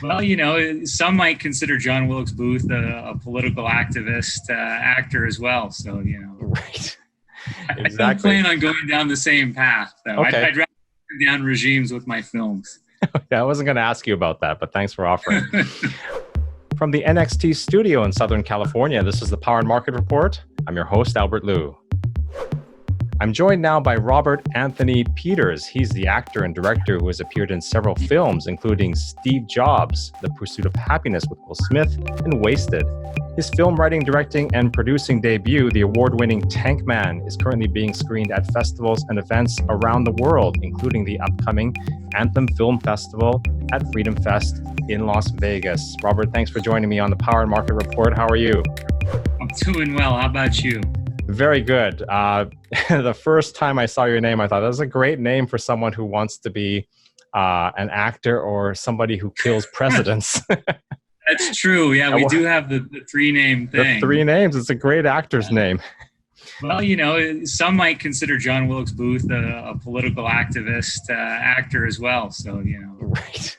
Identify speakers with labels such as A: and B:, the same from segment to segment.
A: Well, some might consider John Wilkes Booth a political activist, actor as well. So,
B: Right.
A: I
B: Exactly.
A: don't plan on going down the same path, though.
B: Okay.
A: I'd rather go down regimes with my films.
B: Yeah, I wasn't going to ask you about that, but thanks for offering. From the NXT studio in Southern California, this is the Power and Market Report. I'm your host, Albert Liu. I'm joined now by Robert Anthony Peters. He's the actor and director who has appeared in several films, including Steve Jobs, The Pursuit of Happyness with Will Smith, and Wasted. His film writing, directing, and producing debut, the award-winning Tank Man, is currently being screened at festivals and events around the world, including the upcoming Anthem Film Festival at FreedomFest in Las Vegas. Robert, thanks for joining me on the Power and Market Report. How are you?
A: I'm doing well. How about you?
B: Very good. The first time I saw your name, I thought that was a great name for someone who wants to be an actor or somebody who kills presidents.
A: That's true. Yeah, we do have the three-name thing.
B: The three names. It's a great actor's name.
A: Well, some might consider John Wilkes Booth a political activist, actor as well. So,
B: Right.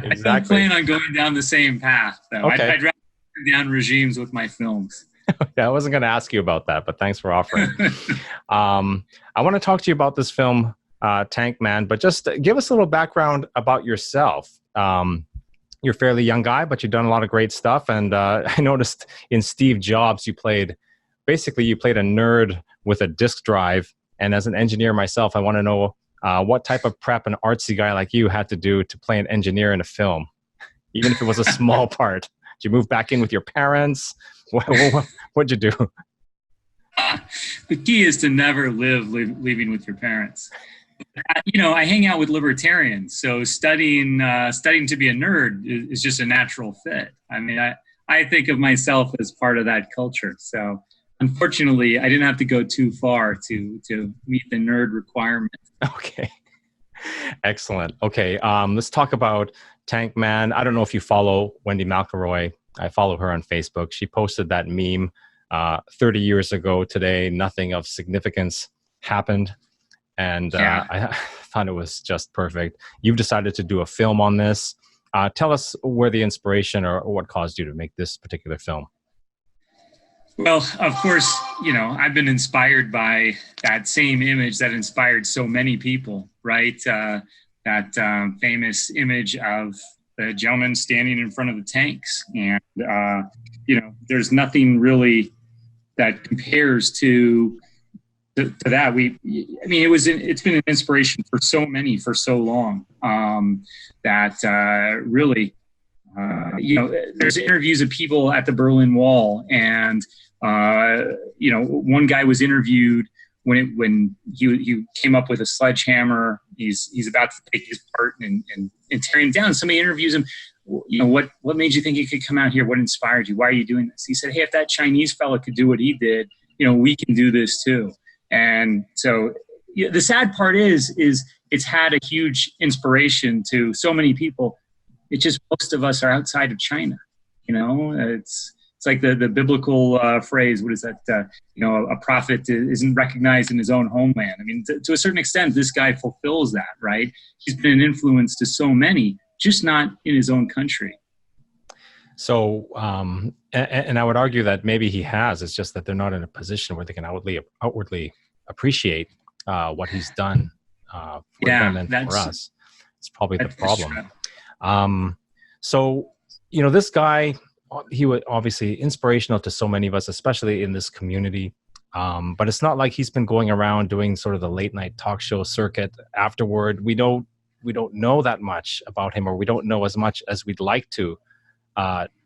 A: Exactly. I don't plan on going down the same path, though.
B: Okay.
A: I'd rather go down regimes with my films.
B: Yeah, I wasn't going to ask you about that, but thanks for offering. I want to talk to you about this film, Tank Man, but just give us a little background about yourself. You're a fairly young guy, but you've done a lot of great stuff. And I noticed in Steve Jobs, you played a nerd with a disk drive. And as an engineer myself, I want to know what type of prep an artsy guy like you had to do to play an engineer in a film, even if it was a small part. Did you move back in with your parents? What'd you do?
A: The key is to never leaving with your parents. I hang out with libertarians, so studying to be a nerd is just a natural fit. I mean, I think of myself as part of that culture. So unfortunately, I didn't have to go too far to meet the nerd requirement.
B: Okay. Excellent. Okay. Let's talk about Tank Man. I don't know if you follow Wendy McElroy. I follow her on Facebook. She posted that meme 30 years ago today. Nothing of significance happened. And I thought it was just perfect. You've decided to do a film on this. Tell us where the inspiration or what caused you to make this particular film.
A: Well, of course, I've been inspired by that same image that inspired so many people, right? That famous image of the gentleman standing in front of the tanks. And, there's nothing really that compares to that. It's been an inspiration for so many for so long that really, there's interviews of people at the Berlin Wall, and one guy was interviewed when he came up with a sledgehammer. He's about to take his part and tear him down. Somebody interviews him. What made you think you could come out here? What inspired you? Why are you doing this? He said, hey, if that Chinese fella could do what he did, we can do this too. And so the sad part is it's had a huge inspiration to so many people. It's just most of us are outside of China. It's like the biblical phrase. What is that? A prophet isn't recognized in his own homeland. I mean, to a certain extent, this guy fulfills that, right? He's been an influence to so many, just not in his own country.
B: So, and I would argue that maybe he has. It's just that they're not in a position where they can outwardly appreciate what he's done for them and for us. It's probably the problem. So, this guy, he was obviously inspirational to so many of us, especially in this community. But it's not like he's been going around doing sort of the late night talk show circuit afterward. We don't know that much about him, or we don't know as much as we'd like to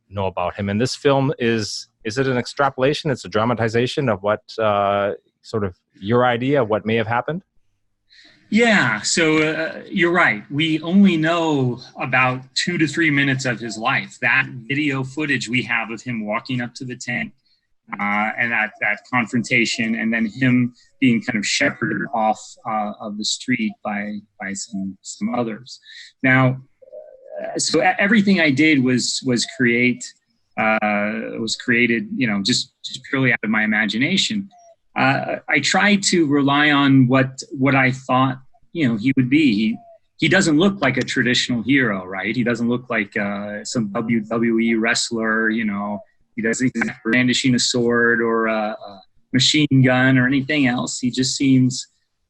B: know about him. And this film is it an extrapolation? It's a dramatization of what sort of your idea of what may have happened?
A: Yeah, so you're right. We only know about 2 to 3 minutes of his life. That video footage we have of him walking up to the tank and that confrontation, and then him being kind of shepherded off of the street by some others. Now, so everything I did was created, just purely out of my imagination. I tried to rely on what I thought, he would be. he doesn't look like a traditional hero, right? He doesn't look like some WWE wrestler, you know. He doesn't brandishing a sword or a machine gun or anything else. He just seems,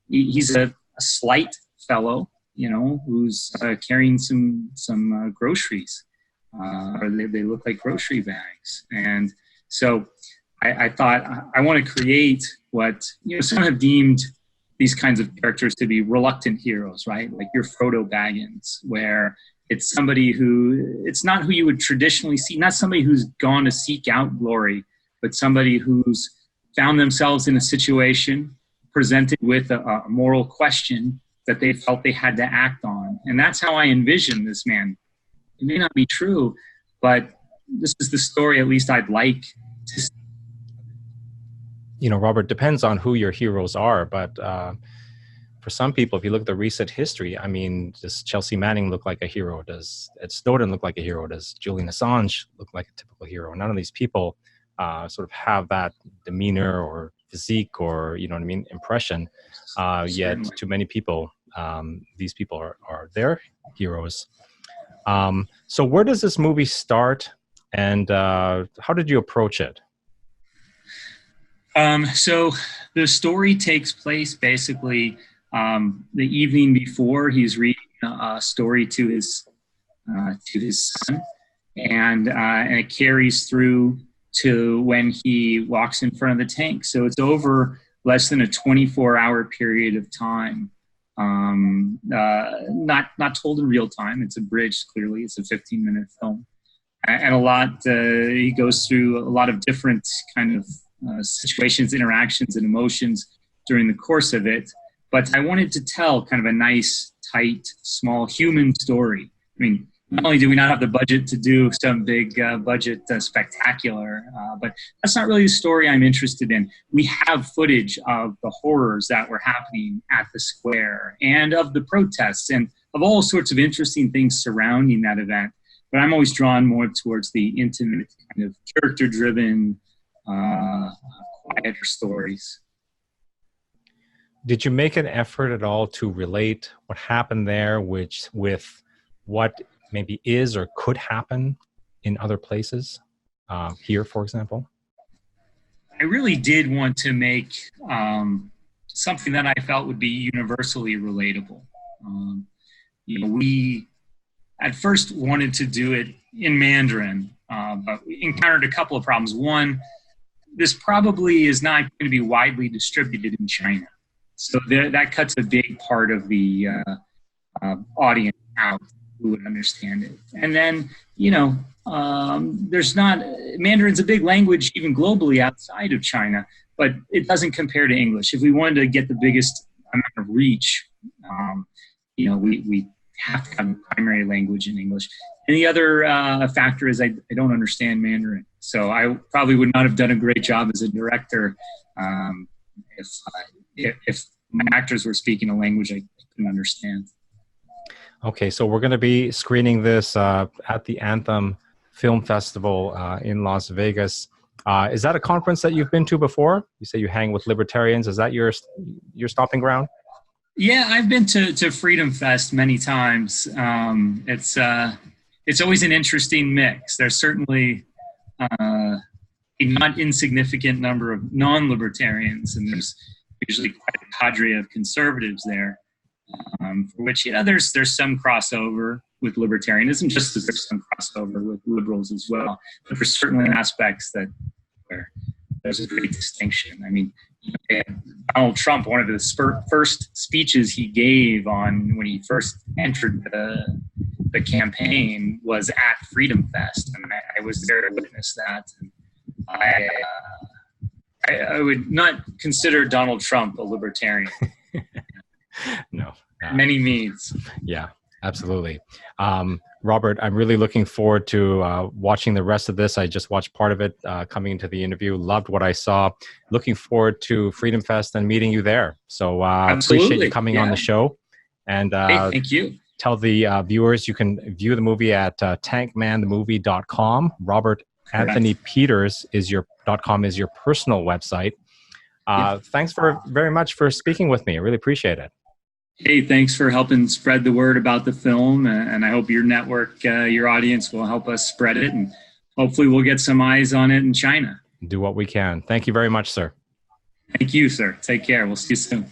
A: he's a slight fellow, you know, who's carrying some groceries, or they look like grocery bags. And so I thought I want to create what, you know, some have deemed these kinds of characters to be reluctant heroes, right? Like your Frodo Baggins, where it's somebody who, it's not who you would traditionally see, not somebody who's gone to seek out glory, but somebody who's found themselves in a situation presented with a moral question that they felt they had to act on. And that's how I envision this man. It may not be true, but this is the story at least I'd like to see.
B: You know, Robert, depends on who your heroes are, but for some people, if you look at the recent history, I mean, does Chelsea Manning look like a hero? Does Ed Snowden look like a hero? Does Julian Assange look like a typical hero? None of these people sort of have that demeanor or physique or, you know what I mean, impression. Yet to many people, these people are their heroes. So where does this movie start, and how did you approach it?
A: So the story takes place basically the evening before he's reading a story to his son, and it carries through to when he walks in front of the tank. So it's over less than a 24-hour period of time. Not told in real time. It's abridged, clearly. It's a 15-minute film. And a lot, he goes through a lot of different kind of situations, interactions, and emotions during the course of it. But I wanted to tell kind of a nice, tight, small human story. I mean, not only do we not have the budget to do some big budget spectacular, but that's not really the story I'm interested in. We have footage of the horrors that were happening at the square and of the protests and of all sorts of interesting things surrounding that event. But I'm always drawn more towards the intimate, kind of character-driven, quieter stories.
B: Did you make an effort at all to relate what happened there with what maybe is or could happen in other places, here, for example?
A: I really did want to make something that I felt would be universally relatable. You know, we at first wanted to do it in Mandarin, but we encountered a couple of problems. One, this probably is not going to be widely distributed in China. So that cuts a big part of the audience out who would understand it. And then, you know, Mandarin's a big language even globally outside of China, but it doesn't compare to English. If we wanted to get the biggest amount of reach, you know, we have to have a primary language in English. And the other factor is I don't understand Mandarin. So I probably would not have done a great job as a director if my actors were speaking a language I couldn't understand.
B: Okay, so we're going to be screening this at the Anthem Film Festival in Las Vegas. Is that a conference that you've been to before? You say you hang with libertarians. Is that your stomping ground?
A: Yeah, I've been to FreedomFest many times. It's always an interesting mix. There's certainly a not insignificant number of non-libertarians, and there's usually quite a cadre of conservatives there. For which, you know, there's some crossover with libertarianism, just as there's some crossover with liberals as well. But there's certainly aspects where there's a great distinction. I mean, Donald Trump, one of the first speeches he gave when he first entered the campaign was at Freedom Fest, and I was there to witness that. And I would not consider Donald Trump a libertarian.
B: No.
A: Many means.
B: Yeah, absolutely. Robert, I'm really looking forward to watching the rest of this. I just watched part of it coming into the interview. Loved what I saw. Looking forward to Freedom Fest and meeting you there. So appreciate you coming on the show. And
A: hey, thank you.
B: Tell the viewers you can view the movie at tankmanthemovie.com. Robert
A: Correct.
B: Anthony Peters .com is your personal website. Thanks very much for speaking with me. I really appreciate it.
A: Hey, thanks for helping spread the word about the film, and I hope your network, your audience will help us spread it, and hopefully we'll get some eyes on it in China.
B: Do what we can. Thank you very much, sir.
A: Thank you, sir. Take care. We'll see you soon.